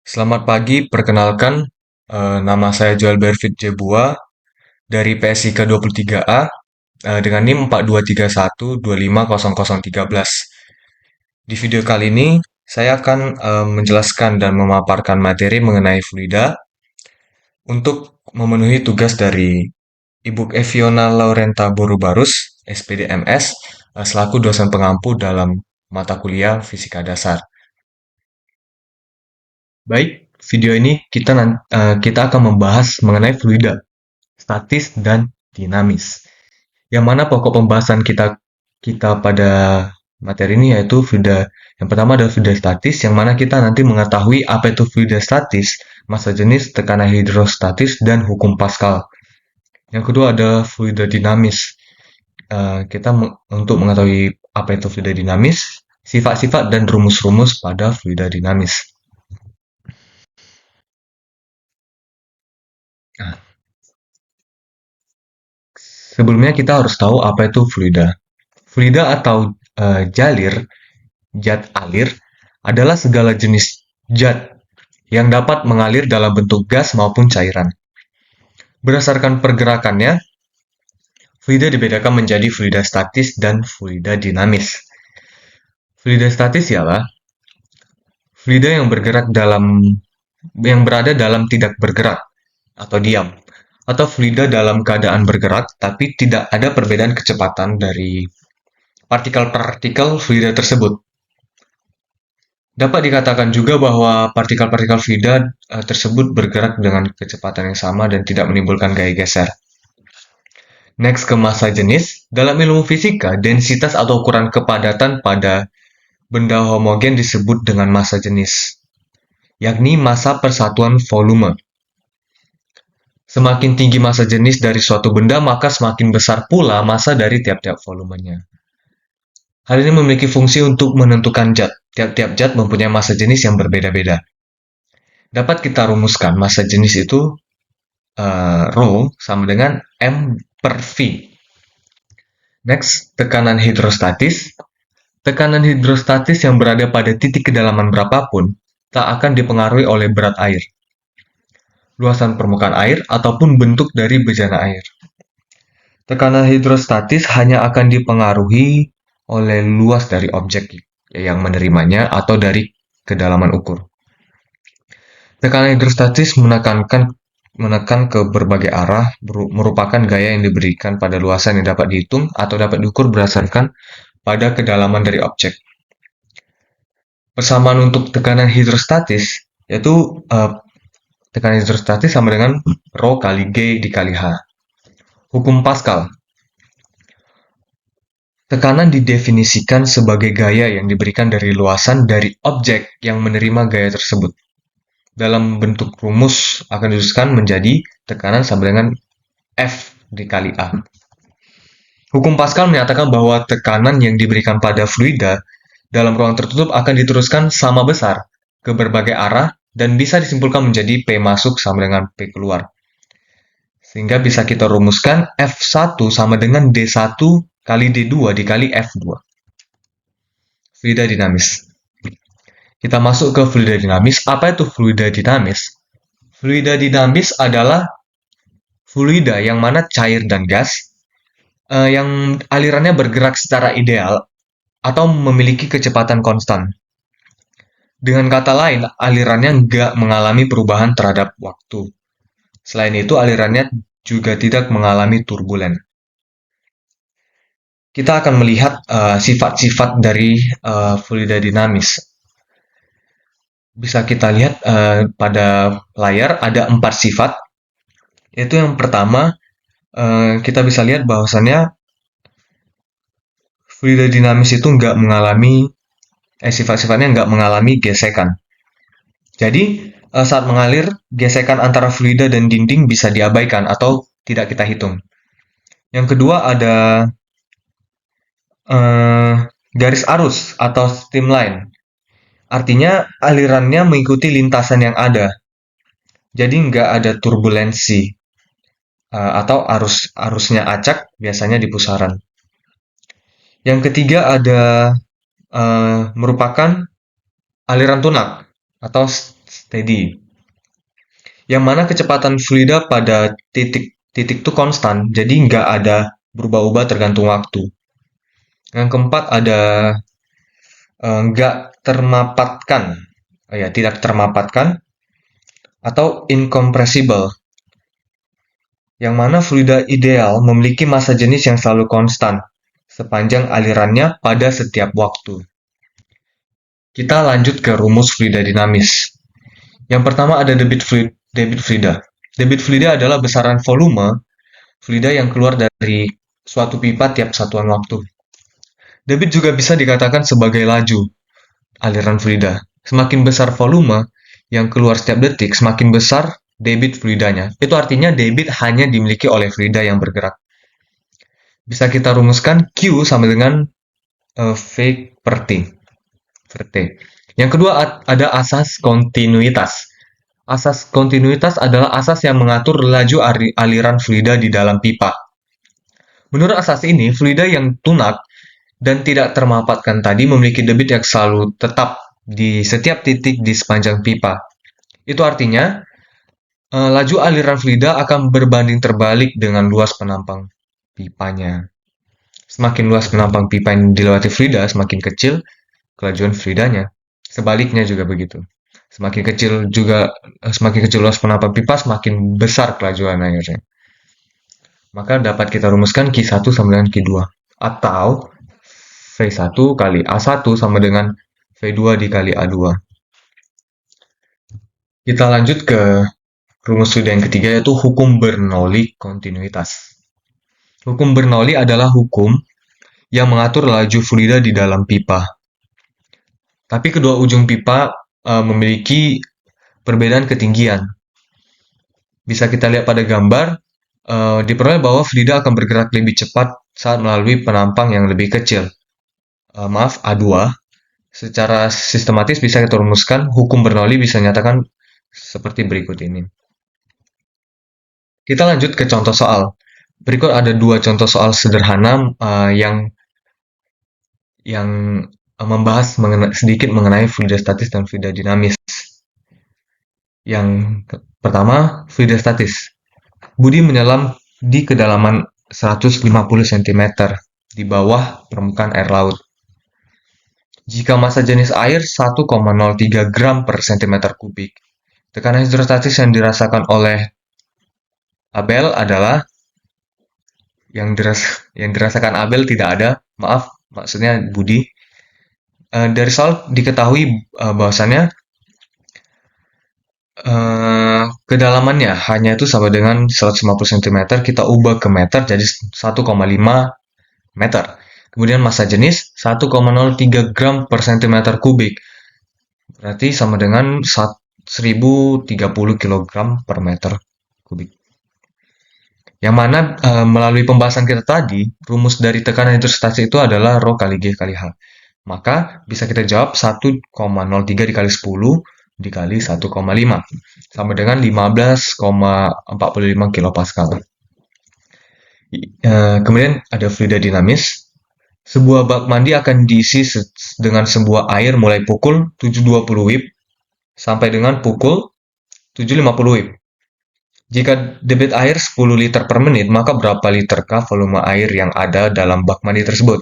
Selamat pagi, perkenalkan, nama saya Joel Berfit Jebua dari PSIK 23A dengan NIM 4231250013. Di video kali ini, saya akan menjelaskan dan memaparkan materi mengenai fluida untuk memenuhi tugas dari Ibu Eviona Laurenta Borubarus, SPDMS, selaku dosen pengampu dalam mata kuliah Fisika Dasar. Baik, video ini kita akan membahas mengenai fluida, statis dan dinamis. Yang mana pokok pembahasan kita pada materi ini yaitu fluida. Yang pertama adalah fluida statis, yang mana kita nanti mengetahui apa itu fluida statis, massa jenis, tekanan hidrostatis, dan hukum Pascal. Yang kedua adalah fluida dinamis. Untuk mengetahui apa itu fluida dinamis, sifat-sifat dan rumus-rumus pada fluida dinamis. Nah, sebelumnya kita harus tahu apa itu fluida. Fluida atau zat alir, adalah segala jenis zat yang dapat mengalir dalam bentuk gas maupun cairan. Berdasarkan pergerakannya, fluida dibedakan menjadi fluida statis dan fluida dinamis. Fluida statis ialah fluida yang berada dalam tidak bergerak atau diam, atau fluida dalam keadaan bergerak tapi tidak ada perbedaan kecepatan dari partikel-partikel fluida tersebut. Dapat dikatakan juga bahwa partikel-partikel fluida tersebut bergerak dengan kecepatan yang sama dan tidak menimbulkan gaya geser. Next ke massa jenis. Dalam ilmu fisika, densitas atau ukuran kepadatan pada benda homogen disebut dengan massa jenis, yakni massa persatuan volume. Semakin tinggi massa jenis dari suatu benda, maka semakin besar pula massa dari tiap-tiap volumenya. Hal ini memiliki fungsi untuk menentukan zat. Tiap-tiap zat mempunyai massa jenis yang berbeda-beda. Dapat kita rumuskan massa jenis itu Rho sama dengan M per V. Next, tekanan hidrostatis. Tekanan hidrostatis yang berada pada titik kedalaman berapapun tak akan dipengaruhi oleh berat air, luasan permukaan air, ataupun bentuk dari bejana air. Tekanan hidrostatis hanya akan dipengaruhi oleh luas dari objek yang menerimanya atau dari kedalaman ukur. Tekanan hidrostatis menekan ke berbagai arah, merupakan gaya yang diberikan pada luasan yang dapat dihitung atau dapat diukur berdasarkan pada kedalaman dari objek. Persamaan untuk tekanan hidrostatis yaitu tekanan hidrostatis sama dengan Rho kali G dikali H. Hukum Pascal. Tekanan didefinisikan sebagai gaya yang diberikan dari luasan dari objek yang menerima gaya tersebut. Dalam bentuk rumus akan dituliskan menjadi tekanan sama dengan F dikali A. Hukum Pascal menyatakan bahwa tekanan yang diberikan pada fluida dalam ruang tertutup akan diteruskan sama besar ke berbagai arah dan bisa disimpulkan menjadi P masuk sama dengan P keluar. Sehingga bisa kita rumuskan F1 sama dengan D1 kali D2 dikali F2. Fluida dinamis. Kita masuk ke fluida dinamis. Apa itu fluida dinamis? Fluida dinamis adalah fluida yang mana cair dan gas yang alirannya bergerak secara ideal atau memiliki kecepatan konstan. Dengan kata lain, alirannya nggak mengalami perubahan terhadap waktu. Selain itu, alirannya juga tidak mengalami turbulen. Kita akan melihat sifat-sifat dari fluida dinamis. Bisa kita lihat pada layar ada 4 sifat. Yaitu yang pertama, kita bisa lihat bahwasannya fluida dinamis itu nggak mengalami sifat-sifatnya nggak mengalami gesekan. Jadi saat mengalir, gesekan antara fluida dan dinding bisa diabaikan atau tidak kita hitung. Yang kedua ada garis arus atau streamline. Artinya alirannya mengikuti lintasan yang ada. Jadi nggak ada turbulensi atau arusnya acak biasanya di pusaran. Yang ketiga ada merupakan aliran tunak atau steady. Yang mana kecepatan fluida pada titik-titik itu konstan, jadi nggak ada berubah-ubah tergantung waktu. Yang keempat ada nggak termapatkan, ya tidak termapatkan atau incompressible, yang mana fluida ideal memiliki massa jenis yang selalu konstan sepanjang alirannya pada setiap waktu. Kita lanjut ke rumus fluida dinamis. Yang pertama ada debit fluida. Debit fluida adalah besaran volume fluida yang keluar dari suatu pipa tiap satuan waktu. Debit juga bisa dikatakan sebagai laju aliran fluida. Semakin besar volume yang keluar setiap detik, semakin besar debit fluidanya. Itu artinya debit hanya dimiliki oleh fluida yang bergerak. Bisa kita rumuskan Q sama dengan V per T. Yang kedua ada asas kontinuitas. Asas kontinuitas adalah asas yang mengatur laju aliran fluida di dalam pipa. Menurut asas ini, fluida yang tunak dan tidak termapatkan tadi memiliki debit yang selalu tetap di setiap titik di sepanjang pipa. Itu artinya, laju aliran fluida akan berbanding terbalik dengan luas penampang pipanya. Semakin luas penampang pipa yang dilewati fluida, semakin kecil kelajuan fluidanya. Sebaliknya juga begitu. Semakin kecil luas penampang pipa, semakin besar kelajuan airnya. Maka dapat kita rumuskan Q1 sama dengan Q2. Atau V1 kali A1 sama dengan V2 dikali A2. Kita lanjut ke rumus fluida yang ketiga, yaitu hukum Bernoulli kontinuitas. Hukum Bernoulli adalah hukum yang mengatur laju fluida di dalam pipa. Tapi kedua ujung pipa memiliki perbedaan ketinggian. Bisa kita lihat pada gambar, diperoleh bahwa fluida akan bergerak lebih cepat saat melalui penampang yang lebih kecil. A2. Secara sistematis bisa kita rumuskan, hukum Bernoulli bisa nyatakan seperti berikut ini. Kita lanjut ke contoh soal. Berikut ada dua contoh soal sederhana yang membahas sedikit mengenai fluida statis dan fluida dinamis. Yang pertama, fluida statis. Budi menyelam di kedalaman 150 cm di bawah permukaan air laut. Jika massa jenis air 1,03 gram per cm kubik, tekanan hidrostatis yang dirasakan oleh Abel adalah yang dirasakan Abel tidak ada, maaf, maksudnya Budi. Dari soal diketahui bahwasannya kedalamannya hanya itu sama dengan 150 cm, kita ubah ke meter jadi 1,5 meter. Kemudian massa jenis 1,03 gram per cm kubik. Berarti sama dengan 1030 kg per meter kubik. Yang mana melalui pembahasan kita tadi, rumus dari tekanan hidrostatis itu adalah Rho kali G kali H. Maka bisa kita jawab 1,03 dikali 10 dikali 1,5 sama dengan 15,45 kilopascal. Kemudian ada fluida dinamis. Sebuah bak mandi akan diisi dengan sebuah air mulai pukul 7.20 WIB sampai dengan pukul 7.50 WIB. Jika debit air 10 liter per menit, maka berapa literkah volume air yang ada dalam bak mandi tersebut?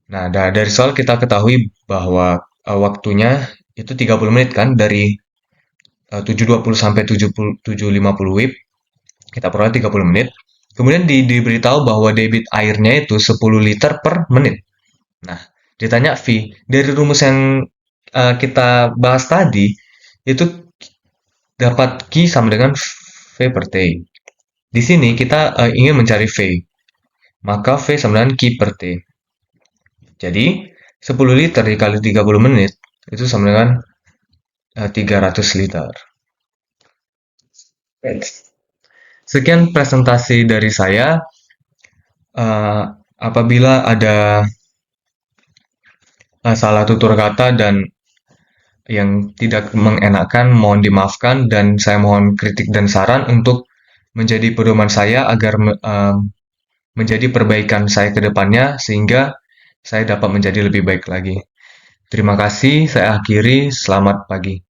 Nah, dari soal kita ketahui bahwa waktunya itu 30 menit kan, dari 7.20 sampai 7.50 WIB, kita peroleh 30 menit. Kemudian diberitahu bahwa debit airnya itu 10 liter per menit. Nah, ditanya V. Dari rumus yang kita bahas tadi, itu dapat Q sama dengan V per T. Di sini kita ingin mencari V. Maka V sama dengan Q per T. Jadi, 10 liter dikali 30 menit, itu sama dengan 300 liter. Sekian presentasi dari saya. Apabila ada salah tutur kata dan yang tidak mengenakan, mohon dimaafkan, dan saya mohon kritik dan saran untuk menjadi pedoman saya agar menjadi perbaikan saya ke depannya sehingga saya dapat menjadi lebih baik lagi. Terima kasih, saya akhiri. Selamat pagi.